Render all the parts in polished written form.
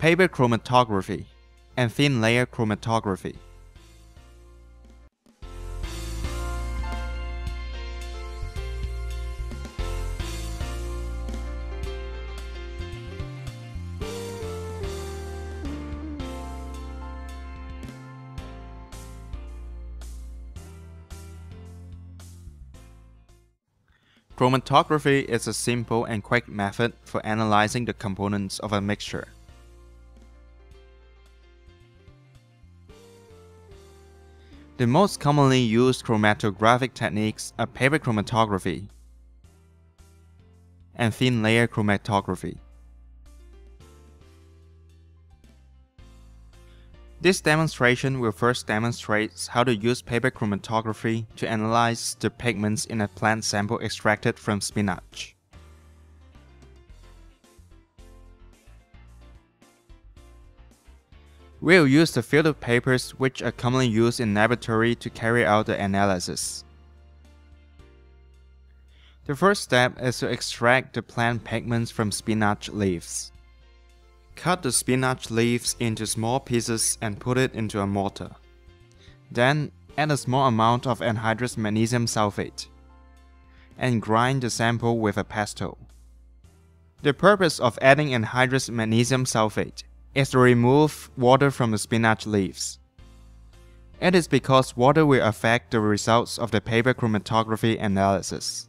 paper chromatography, and thin layer chromatography. Chromatography is a simple and quick method for analyzing the components of a mixture. The most commonly used chromatographic techniques are paper chromatography and thin layer chromatography. This demonstration will first demonstrate how to use paper chromatography to analyze the pigments in a plant sample extracted from spinach. We'll use the filtered papers which are commonly used in laboratory to carry out the analysis. The first step is to extract the plant pigments from spinach leaves. Cut the spinach leaves into small pieces and put it into a mortar. Then add a small amount of anhydrous magnesium sulfate and grind the sample with a pestle. The purpose of adding anhydrous magnesium sulfate is to remove water from the spinach leaves. It is because water will affect the results of the paper chromatography analysis.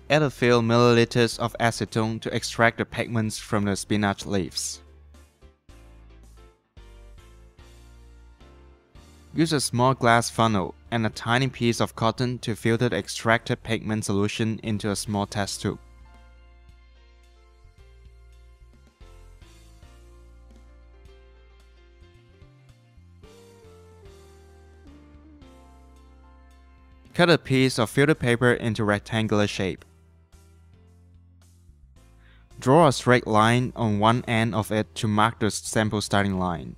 Add a few milliliters of acetone to extract the pigments from the spinach leaves. Use a small glass funnel and a tiny piece of cotton to filter the extracted pigment solution into a small test tube. Cut a piece of filter paper into rectangular shape. Draw a straight line on one end of it to mark the sample starting line.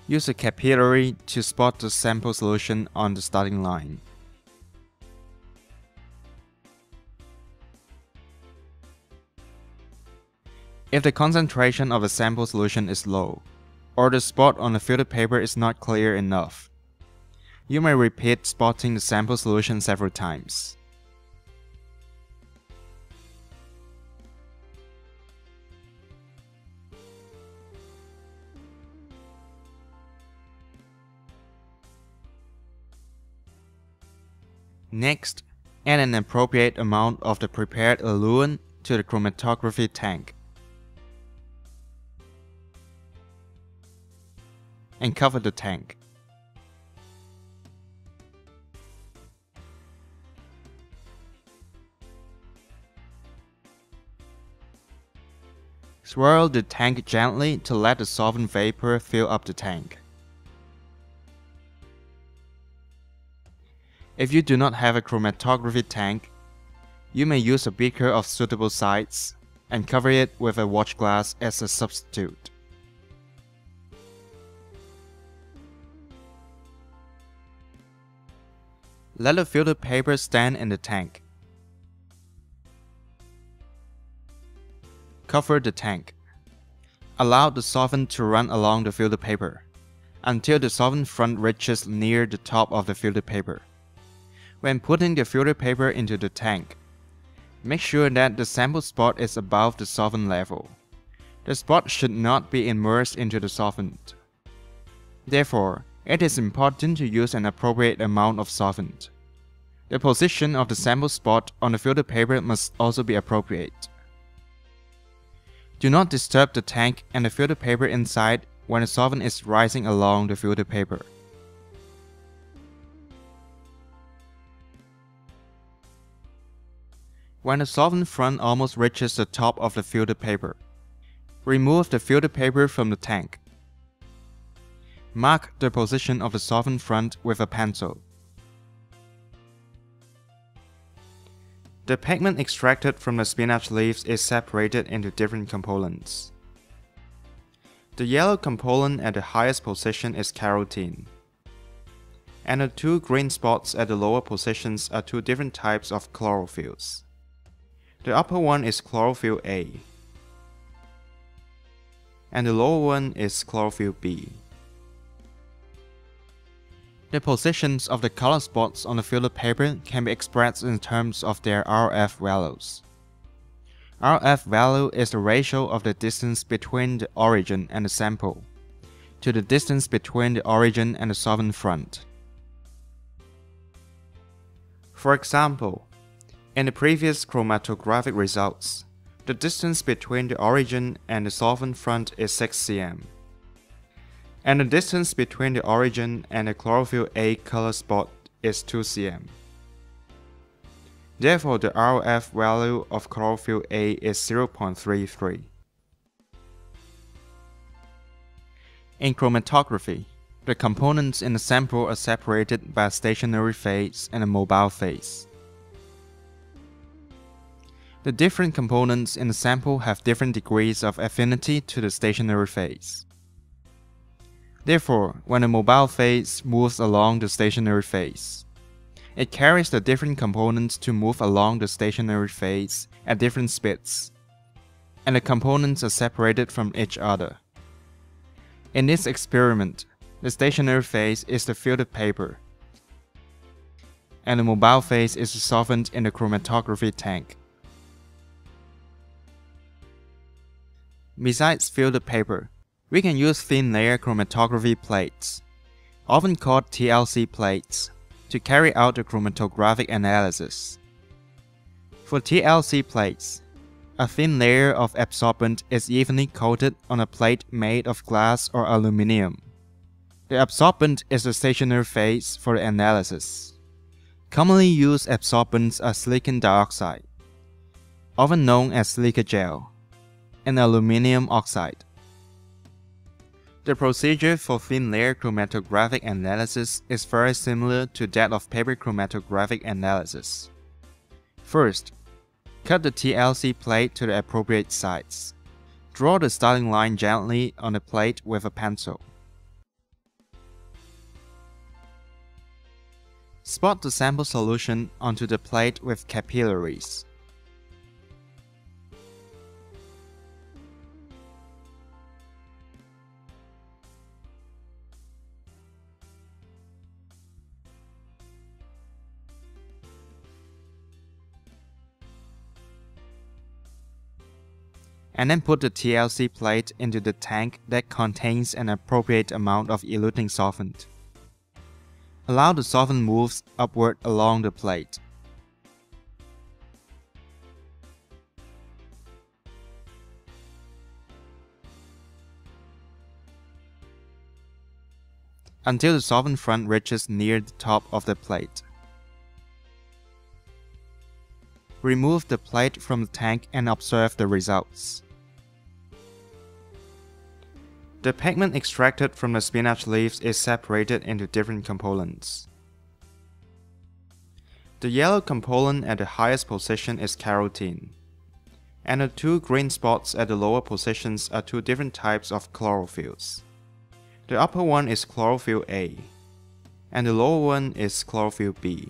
Use a capillary to spot the sample solution on the starting line. If the concentration of the sample solution is low, or the spot on the filter paper is not clear enough, you may repeat spotting the sample solution several times. Next, add an appropriate amount of the prepared eluent to the chromatography tank and cover the tank. Swirl the tank gently to let the solvent vapor fill up the tank. If you do not have a chromatography tank, you may use a beaker of suitable size and cover it with a watch glass as a substitute. Let the filter paper stand in the tank. Cover the tank. Allow the solvent to run along the filter paper until the solvent front reaches near the top of the filter paper. When putting the filter paper into the tank, make sure that the sample spot is above the solvent level. The spot should not be immersed into the solvent. Therefore, it is important to use an appropriate amount of solvent. The position of the sample spot on the filter paper must also be appropriate. Do not disturb the tank and the filter paper inside when the solvent is rising along the filter paper. When the solvent front almost reaches the top of the filter paper, remove the filter paper from the tank. Mark the position of the solvent front with a pencil. The pigment extracted from the spinach leaves is separated into different components. The yellow component at the highest position is carotene. And the two green spots at the lower positions are two different types of chlorophylls. The upper one is chlorophyll A, and the lower one is chlorophyll B. The positions of the color spots on the filter paper can be expressed in terms of their RF values. RF value is the ratio of the distance between the origin and the sample to the distance between the origin and the solvent front. For example, in the previous chromatographic results, the distance between the origin and the solvent front is 6 cm, and the distance between the origin and the chlorophyll A color spot is 2 cm. Therefore, the RF value of chlorophyll A is 0.33. In chromatography, the components in the sample are separated by a stationary phase and a mobile phase. The different components in the sample have different degrees of affinity to the stationary phase. Therefore, when the mobile phase moves along the stationary phase, it carries the different components to move along the stationary phase at different speeds, and the components are separated from each other. In this experiment, the stationary phase is the filtered paper, and the mobile phase is the solvent in the chromatography tank. Besides filtered paper, we can use thin layer chromatography plates, often called TLC plates, to carry out the chromatographic analysis. For TLC plates, a thin layer of absorbent is evenly coated on a plate made of glass or aluminum. The absorbent is the stationary phase for the analysis. Commonly used absorbents are silicon dioxide, often known as silica gel, and aluminum oxide. The procedure for thin layer chromatographic analysis is very similar to that of paper chromatographic analysis. First, cut the TLC plate to the appropriate size. Draw the starting line gently on the plate with a pencil. Spot the sample solution onto the plate with capillaries. And then put the TLC plate into the tank that contains an appropriate amount of eluting solvent. Allow the solvent moves upward along the plate. Until the solvent front reaches near the top of the plate. Remove the plate from the tank and observe the results. The pigment extracted from the spinach leaves is separated into different components. The yellow component at the highest position is carotene, and the two green spots at the lower positions are two different types of chlorophylls. The upper one is chlorophyll A, and the lower one is chlorophyll B.